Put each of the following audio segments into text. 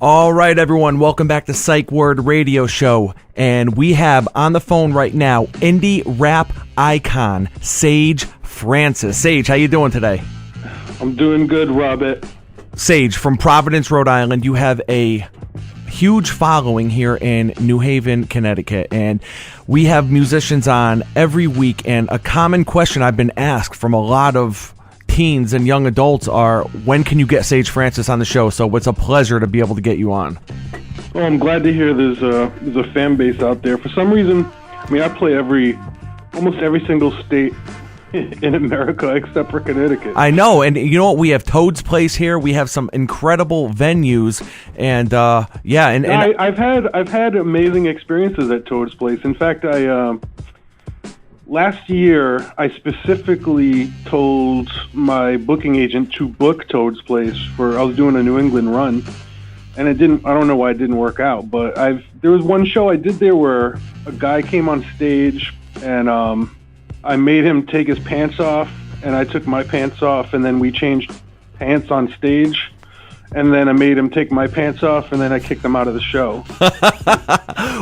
All right, everyone, welcome back to Psych Word Radio Show. And we have on the phone right now indie rap icon Sage Francis. Sage, how you doing today? I'm doing good, Robert. Sage, from Providence, Rhode Island, you have a huge following here in New Haven, Connecticut, and we have musicians on every week, and a common question I've been asked from a lot of teens and young adults are, when can you get Sage Francis on the show? So it's a pleasure to be able to get you on. Well, I'm glad to hear there's a fan base out there. For some reason, I mean, I play almost every single state in America except for Connecticut. I know, and you know what? We have Toad's Place here. We have some incredible venues, and I've had amazing experiences at Toad's Place. In fact, last year I specifically told my booking agent to book Toad's Place I was doing a New England run, and I don't know why it didn't work out, but there was one show I did there where a guy came on stage and I made him take his pants off, and I took my pants off, and then we changed pants on stage, and then I made him take my pants off, and then I kicked him out of the show.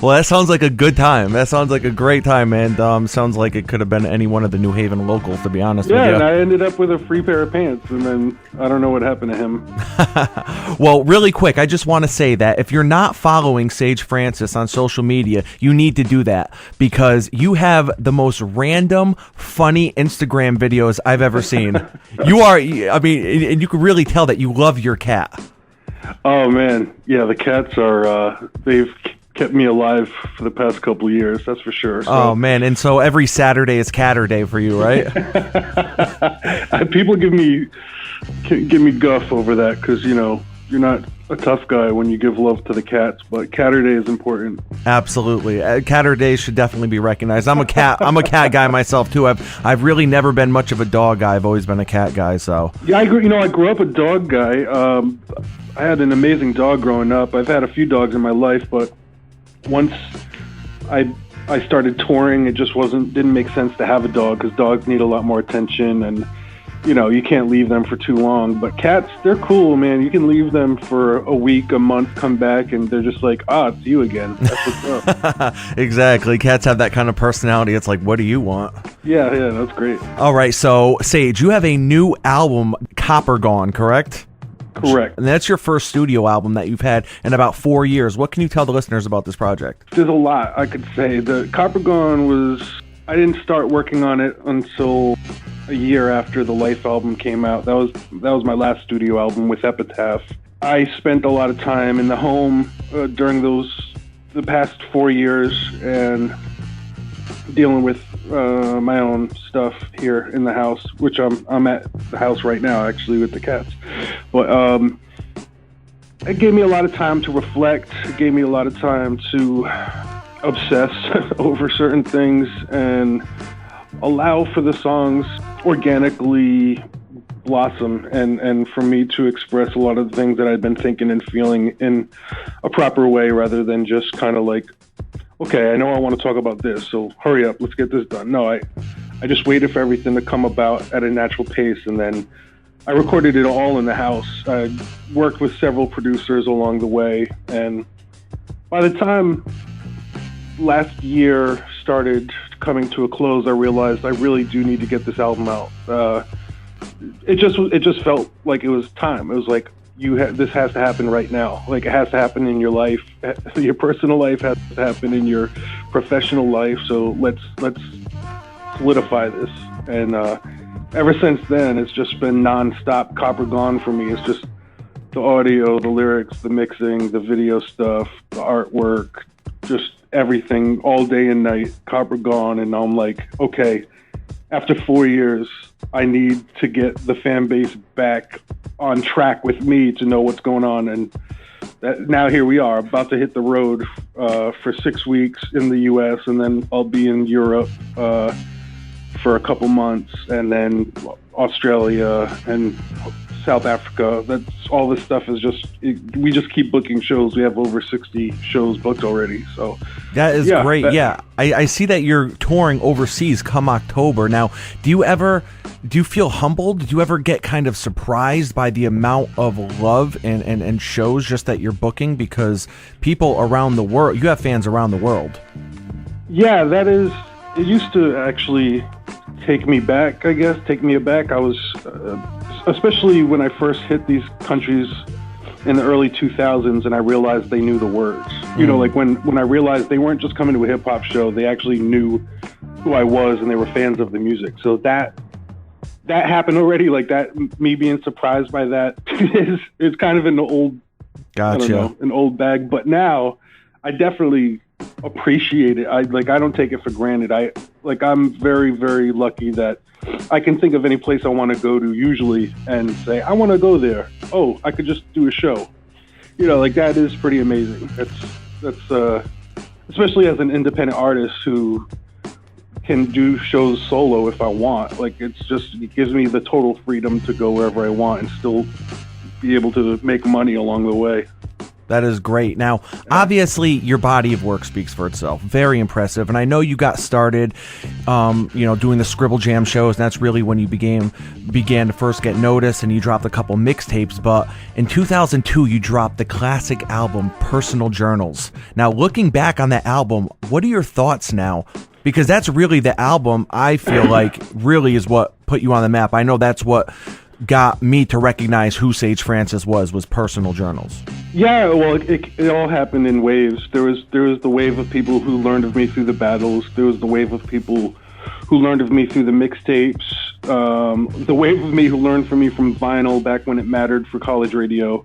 Well, that sounds like a good time. That sounds like a great time, and sounds like it could have been any one of the New Haven locals, to be honest with you. Yeah, and I ended up with a free pair of pants, and then I don't know what happened to him. Well, really quick, I just want to say that if you're not following Sage Francis on social media, you need to do that, because you have the most random, funny Instagram videos I've ever seen. And you can really tell that you love your cat. Oh, man. Yeah, the cats they've kept me alive for the past couple of years, that's for sure. So. Oh, man. And so every Saturday is Catter Day for you, right? People give me guff over that because, you're not a tough guy when you give love to the cats, but Catter Day is important. Absolutely. Catter Day should definitely be recognized. I'm a cat guy myself too. I've really never been much of a dog guy. I've always been a cat guy, so. Yeah, I grew up a dog guy. I had an amazing dog growing up. I've had a few dogs in my life, but once I started touring, it just didn't make sense to have a dog because dogs need a lot more attention, and you can't leave them for too long. But cats, they're cool, man. You can leave them for a week, a month, come back, and they're just like, it's you again. That's what's up. Exactly. Cats have that kind of personality. It's like, what do you want? Yeah, that's great. All right, so Sage, you have a new album, Copper Gone, correct? Correct. And that's your first studio album that you've had in about 4 years. What can you tell the listeners about this project? There's a lot I could say. The Copper Gone I didn't start working on it until a year after the Life album came out. That was my last studio album with Epitaph. I spent a lot of time in the home during the past 4 years and dealing with my own stuff here in the house, which I'm at the house right now, actually, with the cats. But it gave me a lot of time to reflect. It gave me a lot of time to obsess over certain things and allow for the songs organically blossom and for me to express a lot of the things that I've been thinking and feeling in a proper way rather than just kind of like, okay, I know I want to talk about this, so hurry up, let's get this done. No, I just waited for everything to come about at a natural pace, and then I recorded it all in the house. I worked with several producers along the way, and by the time last year started coming to a close, I realized I really do need to get this album out. It just felt like it was time. It was like, this has to happen right now. Like, it has to happen in your life. Your personal life has to happen in your professional life. So let's solidify this. And ever since then, it's just been nonstop Copper Gone for me. It's just the audio, the lyrics, the mixing, the video stuff, the artwork, just everything, all day and night, Copper Gone. And I'm like, okay, after 4 years, I need to get the fan base back on track with me to know what's going on. And now here we are, about to hit the road for 6 weeks in the US, and then I'll be in Europe for a couple months, and then Australia, and South Africa. That's all this stuff is we just keep booking shows. We have over 60 shows booked already. So that is great. I see that you're touring overseas come October. Now, do you feel humbled? Do you ever get kind of surprised by the amount of love and shows just that you're booking? Because people around the world, you have fans around the world. Yeah, it used to actually take me aback. I was, especially when I first hit these countries in the early 2000s and I realized they knew the words. You know, like when I realized they weren't just coming to a hip hop show, they actually knew who I was and they were fans of the music. So that happened already. Like that, me being surprised by that is kind of an old, an old bag. But now I definitely appreciate it. I don't take it for granted. I'm very, very lucky that I can think of any place I want to go to usually and say, I want to go there. Oh, I could just do a show. You know, like that is pretty amazing. That's especially as an independent artist who can do shows solo if I want. Like it gives me the total freedom to go wherever I want and still be able to make money along the way. That is great. Now, obviously, your body of work speaks for itself. Very impressive. And I know you got started, doing the Scribble Jam shows. And that's really when you began to first get noticed, and you dropped a couple mixtapes. But in 2002, you dropped the classic album, Personal Journals. Now, looking back on that album, what are your thoughts now? Because that's really the album I feel like really is what put you on the map. I know that's what got me to recognize who Sage Francis was Personal Journals. Yeah, well, it all happened in waves. There was the wave of people who learned of me through the battles. There was the wave of people who learned of me through the mixtapes. The wave of me who learned from me from vinyl back when it mattered for college radio.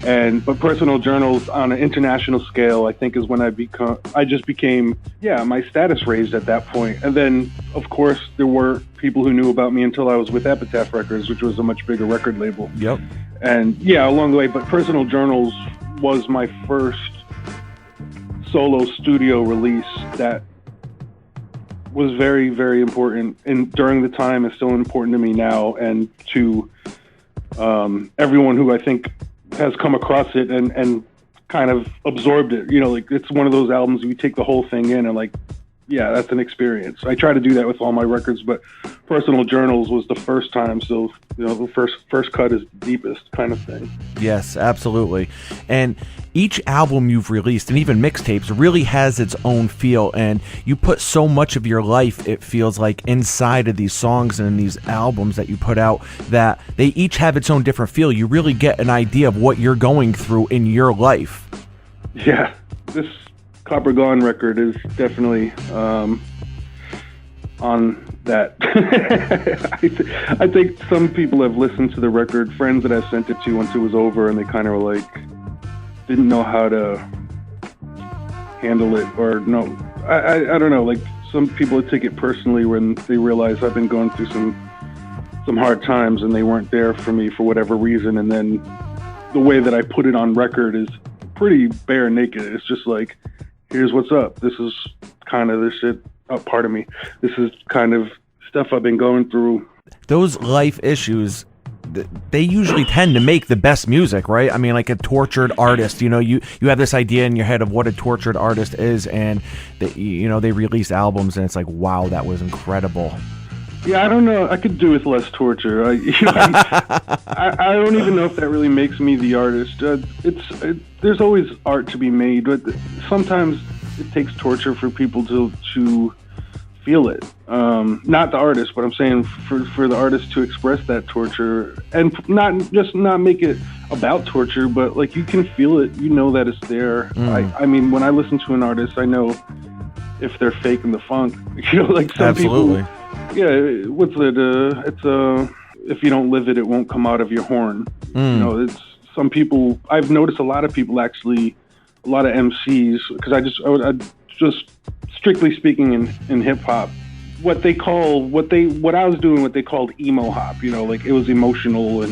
But Personal Journals on an international scale, I think, is when I just became, my status raised at that point. And then, of course, there were people who knew about me until I was with Epitaph Records, which was a much bigger record label. Yep. And along the way, but Personal Journals was my first solo studio release that was very, very important. And during the time, it's still important to me now, and to everyone who I think has come across it and kind of absorbed it. You know, like it's one of those albums you take the whole thing in and like, yeah, that's an experience. I try to do that with all my records, but Personal Journals was the first time. So, the first cut is the deepest kind of thing. Yes, absolutely. And each album you've released, and even mixtapes, really has its own feel. And you put so much of your life, it feels like, inside of these songs and these albums that you put out, that they each have its own different feel. You really get an idea of what you're going through in your life. Yeah, this Copper Gone record is definitely on that. I think some people have listened to the record, friends that I've sent it to once it was over, and they kind of like didn't know how to handle it, or no, I don't know. Like some people take it personally when they realize I've been going through some hard times and they weren't there for me for whatever reason, and then the way that I put it on record is pretty bare naked. It's just like, here's what's up. This is kind of the shit, part of me. This is kind of stuff I've been going through. Those life issues, they usually tend to make the best music, right? I mean, like a tortured artist, you have this idea in your head of what a tortured artist is, and they release albums and it's like, wow, that was incredible. Yeah, I don't know. I could do with less torture. I don't even know if that really makes me the artist. There's always art to be made, but sometimes it takes torture for people to feel it. Not the artist, but I'm saying for the artist to express that torture, and not make it about torture, but like you can feel it. You know that it's there. I mean, when I listen to an artist, I know if they're faking the funk. Like some Absolutely. people. Yeah, what's it? It's if you don't live it, it won't come out of your horn. It's some people. I've noticed a lot of people actually, a lot of MCs, because I just strictly speaking in hip hop, what I was doing, what they called emo hop. Like it was emotional,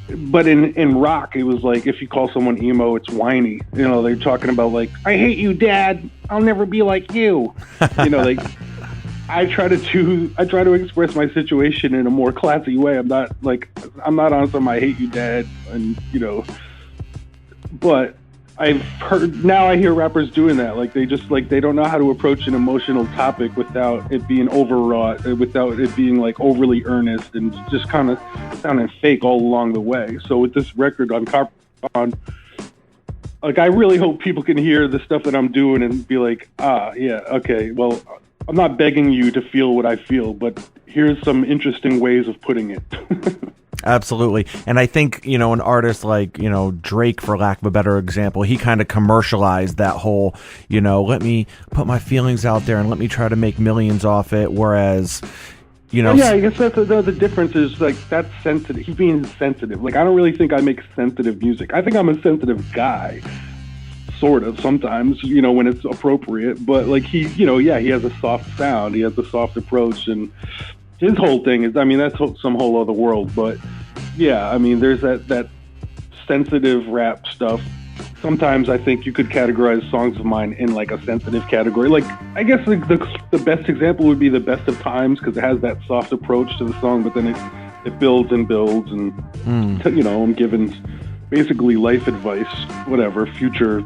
but in rock, it was like if you call someone emo, it's whiny. They're talking about like, I hate you, Dad. I'll never be like you. Like. I try to express my situation in a more classy way. I'm not on some I hate you, Dad, and but I've heard now I hear rappers doing that. Like they don't know how to approach an emotional topic without it being overwrought, without it being like overly earnest, and just kind of sounding fake all along the way. So with this record on like I really hope people can hear the stuff that I'm doing and be like, yeah, okay, well, I'm not begging you to feel what I feel, but here's some interesting ways of putting it. Absolutely. And I think, an artist like, Drake, for lack of a better example, he kind of commercialized that whole, let me put my feelings out there and let me try to make millions off it. Whereas, yeah, I guess that's the difference is like that's sensitive. He's being sensitive. Like, I don't really think I make sensitive music. I think I'm a sensitive guy. Sort of sometimes, when it's appropriate, but like he has a soft sound, he has a soft approach, and his whole thing is, that's some whole other world. But yeah, there's that sensitive rap stuff. Sometimes I think you could categorize songs of mine in like a sensitive category. Like, I guess the best example would be The Best of Times, because it has that soft approach to the song, but then it builds and builds, and I'm giving basically life advice, whatever, future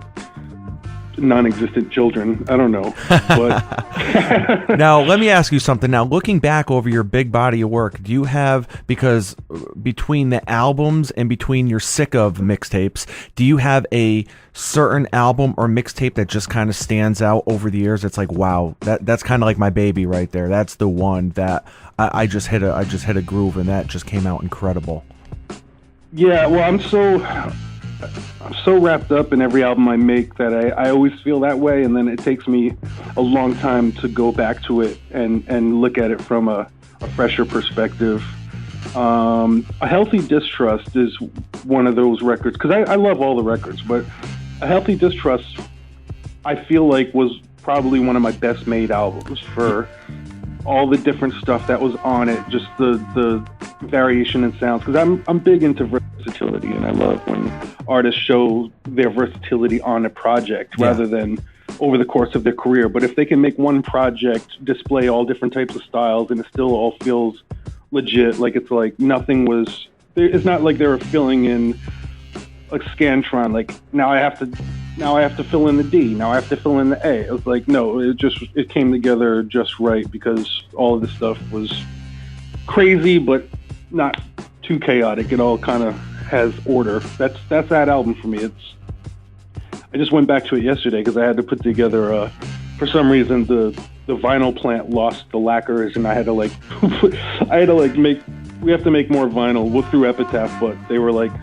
non-existent children. I don't know. But now, let me ask you something. Now, looking back over your big body of work, do you have, because between the albums and between your Sick Of mixtapes, do you have a certain album or mixtape that just kind of stands out over the years? It's like, wow, that's kind of like my baby right there. That's the one that I just hit a groove, and that just came out incredible. Yeah, well, I'm so wrapped up in every album I make that I always feel that way, and then it takes me a long time to go back to it and look at it from a fresher perspective. A Healthy Distrust is one of those records, because I love all the records, but A Healthy Distrust, I feel like, was probably one of my best made albums for all the different stuff that was on it, just the variation in sounds, because I'm big into versatility, and I love when artists show their versatility on a project rather than over the course of their career. But if they can make one project display all different types of styles and it still all feels legit, like it's like nothing was, it's not like they were filling in like Scantron, like now I have to fill in the D, now I have to fill in the A. It was like, no, it came together just right, because all of this stuff was crazy but not too chaotic. It all kind of has order. That's that album for me. I just went back to it yesterday because I had to put together for some reason the vinyl plant lost the lacquers, and I had to like we have to make more vinyl through Epitaph, but they were like,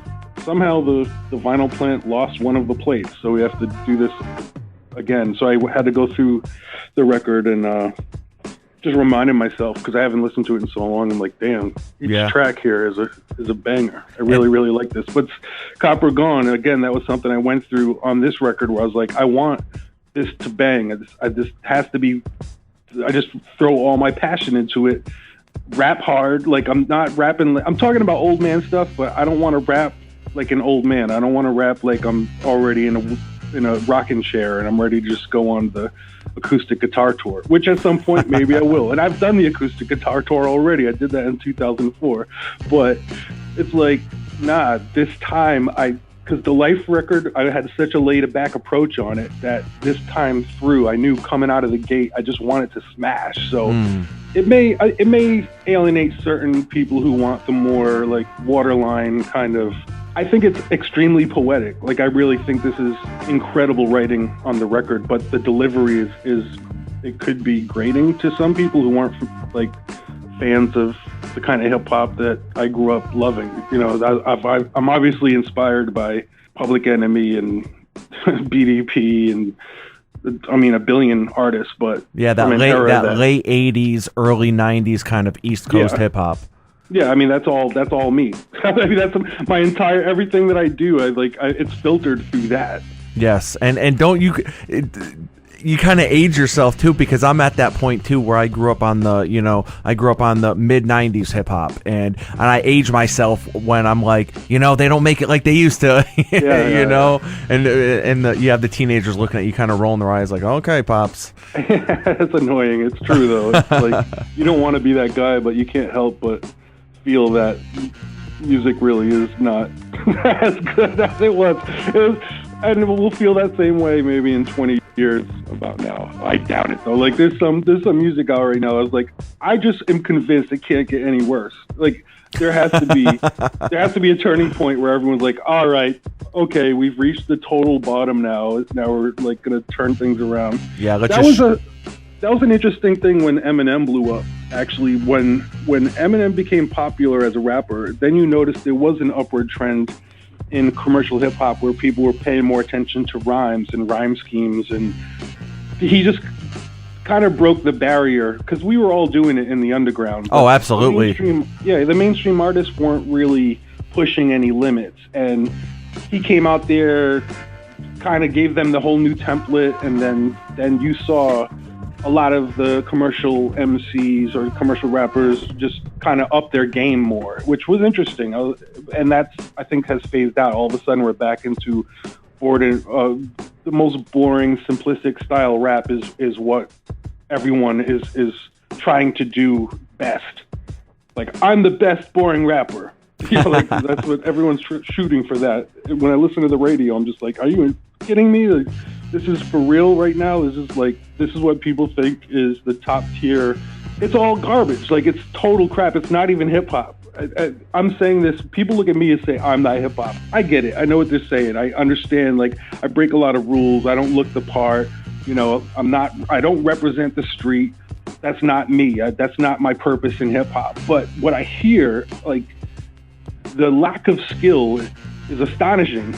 somehow the vinyl plant lost one of the plates, so we have to do this again. So I had to go through the record and just reminding myself, because I haven't listened to it in so long. I'm like, damn, each track here is a banger. I really like this. But Copper Gone, again, that was something I went through on this record, where I was like, I want this to bang. This has to be. I just throw all my passion into it. Rap hard, like I'm not rapping. I'm talking about old man stuff, but I don't want to rap like an old man. I don't want to rap like I'm already in a rocking chair and I'm ready to just go on the acoustic guitar tour, which at some point maybe I will. And I've done the acoustic guitar tour already. I did that in 2004. But it's like, nah, this time because the Life record, I had such a laid back approach on it that this time through, I knew coming out of the gate, I just wanted to smash. So it may alienate certain people who want the more like waterline kind of. I think it's extremely poetic. Like, I really think this is incredible writing on the record, but the delivery is it could be grating to some people who aren't like fans of the kind of hip hop that I grew up loving. I'm obviously inspired by Public Enemy and BDP and a billion artists, but that late 80s, early 90s kind of East Coast hip hop. Yeah, that's all me. That's my entire everything that I do. It's filtered through that. Yes, and don't you? you kind of age yourself too, because I'm at that point too where I grew up on the mid 90s hip hop, and I age myself when I'm like, they don't make it like they used to. And you have the teenagers looking at you kind of rolling their eyes like, okay, pops. It's annoying. It's true though. It's like you don't want to be that guy, but you can't help but feel that music really is not as good as it was. And we'll feel that same way maybe in 20 years about now. I doubt it though. Like there's some music out right now. I was like, I just am convinced it can't get any worse. Like there has to be a turning point where everyone's like, all right, okay, we've reached the total bottom now. Now we're like gonna turn things around. Yeah, that was an interesting thing when Eminem blew up. Actually, when Eminem became popular as a rapper, then you noticed there was an upward trend in commercial hip hop where people were paying more attention to rhymes and rhyme schemes, and he just kind of broke the barrier because we were all doing it in the underground. Oh, absolutely. The mainstream artists weren't really pushing any limits, and he came out there, kind of gave them the whole new template, and then you saw a lot of the commercial MCs or commercial rappers just kind of up their game more, which was interesting. And that's, I think, has phased out. All of a sudden, we're back into the most boring, simplistic style rap is what everyone is trying to do best. Like, I'm the best boring rapper. That's what everyone's shooting for that. When I listen to the radio, I'm just like, are you kidding me? Like, this is for real right now. This is what people think is the top tier. It's all garbage. Like, it's total crap. It's not even hip hop. I'm saying this. People look at me and say, I'm not hip hop. I get it. I know what they're saying. I understand. Like, I break a lot of rules. I don't look the part. I don't represent the street. That's not me. That's not my purpose in hip hop. But what I hear, like, the lack of skill is astonishing.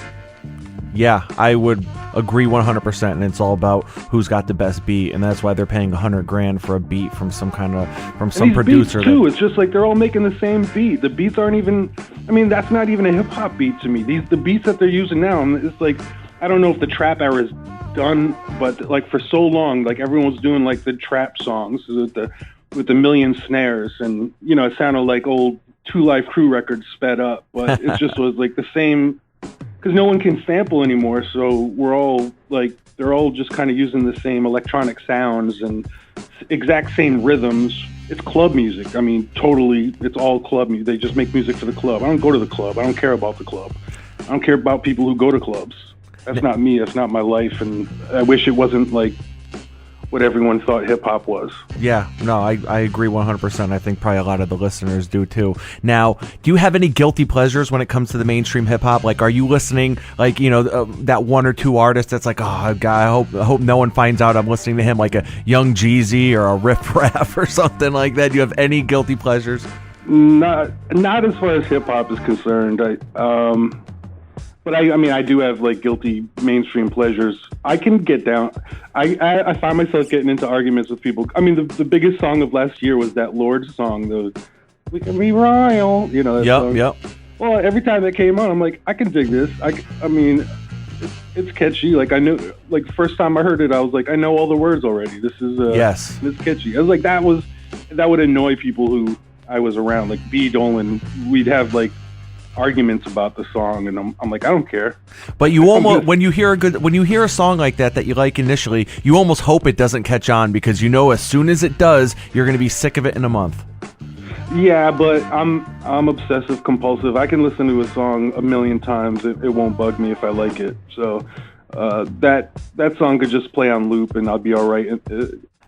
Yeah, I would agree 100%, and it's all about who's got the best beat, and that's why they're paying $100,000 for a beat from some producer. Beats too, it's just like they're all making the same beat. The beats aren't even. I mean, that's not even a hip hop beat to me. The beats that they're using now, it's like, I don't know if the trap era is done, but like for so long, like everyone was doing like the trap songs with the million snares, and it sounded like old Two Live Crew records sped up, but it just was like the same. Because no one can sample anymore, so we're all like, they're all just kind of using the same electronic sounds and exact same rhythms. It's club music. I mean, totally, it's all club music. They just make music for the club. I don't go to the club. I don't care about the club. I don't care about people who go to clubs. That's not me. That's not my life. And I wish it wasn't like what everyone thought hip hop was. Yeah, no, I agree 100%. I think probably a lot of the listeners do too. Now, do you have any guilty pleasures when it comes to the mainstream hip hop? Like, are you listening, like, that one or two artist that's like, oh God, I hope no one finds out I'm listening to him, like a Young Jeezy or a Riff Raff or something like that? Do you have any guilty pleasures? Not as far as hip hop is concerned. But I do have like guilty mainstream pleasures. I can get down. I find myself getting into arguments with people. I mean, the biggest song of last year was that Lorde song, "We Can Be Royal." That song. Yep. Well, every time that came on, I'm like, I can dig this. I mean, it's catchy. Like, I knew, like, first time I heard it, I was like, I know all the words already. This is yes. It's catchy. I was like, that would annoy people who I was around. Like B. Dolan, we'd have like arguments about the song, and I'm like, I don't care. But you almost, when you hear a song like that you like initially, you almost hope it doesn't catch on, because as soon as it does, you're going to be sick of it in a month. Yeah, but I'm obsessive compulsive. I can listen to a song a million times. It won't bug me if I like it. So that song could just play on loop and I'll be all right.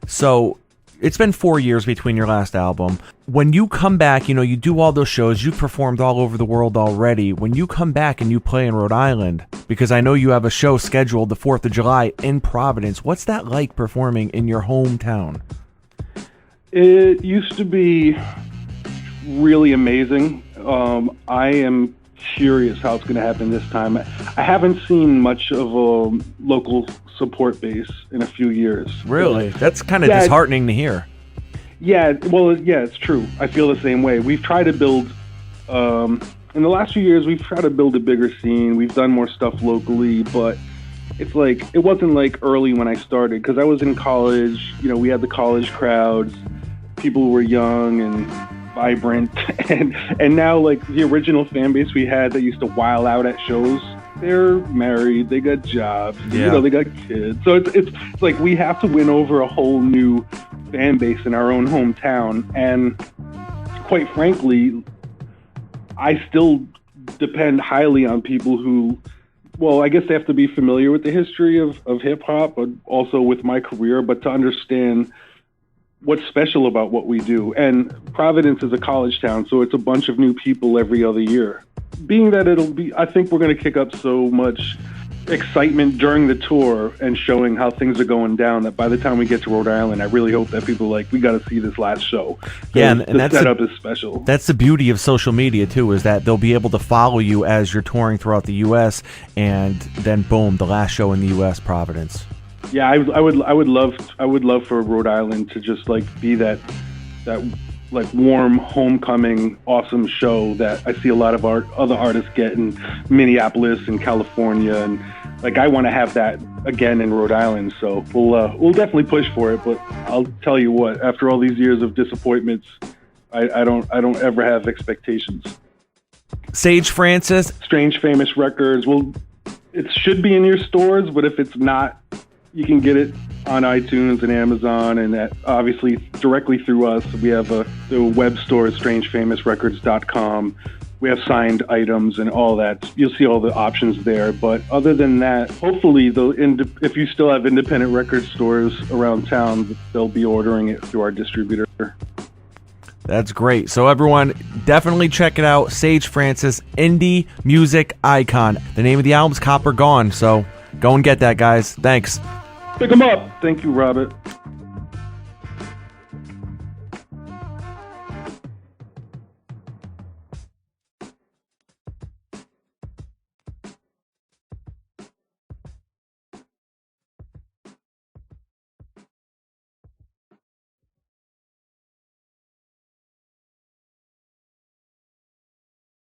So it's been 4 years between your last album. When you come back, you do all those shows, you've performed all over the world already. When you come back and you play in Rhode Island, because I know you have a show scheduled the 4th of July in Providence, what's that like performing in your hometown? It used to be really amazing. I am curious how it's going to happen this time. I haven't seen much of a local support base in a few years. Really? That's kind of disheartening to hear. Yeah, well, yeah, it's true. I feel the same way. We've tried to build, in the last few years, we've tried to build a bigger scene. We've done more stuff locally, but it's like, it wasn't like early when I started, because I was in college. You know, we had the college crowds, people were young and vibrant, and now, like, the original fan base we had that used to while out at shows, they're married, they got jobs, you know, they got kids. So it's like we have to win over a whole new fan base in our own hometown. And quite frankly, I still depend highly on people who, well, I guess they have to be familiar with the history of hip hop, but also with my career, but to understand what's special about what we do. And Providence is a college town, so it's a bunch of new people every other year. Being that I think we're going to kick up so much excitement during the tour and showing how things are going down, that by the time we get to Rhode Island, I really hope that people are like, we got to see this last show. Yeah, and the setup is special. That's the beauty of social media too, is that they'll be able to follow you as you're touring throughout the U.S. and then boom, the last show in the U.S., Providence. Yeah, I would love for Rhode Island to just like be that like warm homecoming awesome show that I see a lot of other artists get in Minneapolis and California, and like I want to have that again in Rhode Island. So we'll definitely push for it. But I'll tell you what, after all these years of disappointments, I don't ever have expectations. Sage Francis, Strange Famous Records. Well, it should be in your stores, but if it's not, you can get it on iTunes and Amazon, and obviously directly through us. We have the web store is strangefamousrecords.com. We have signed items and all that. You'll see all the options there. But other than that, hopefully, if you still have independent record stores around town, they'll be ordering it through our distributor. That's great. So everyone, definitely check it out. Sage Francis, indie music icon. The name of the album's Copper Gone. So go and get that, guys. Thanks. Pick them up. Thank you, Robert.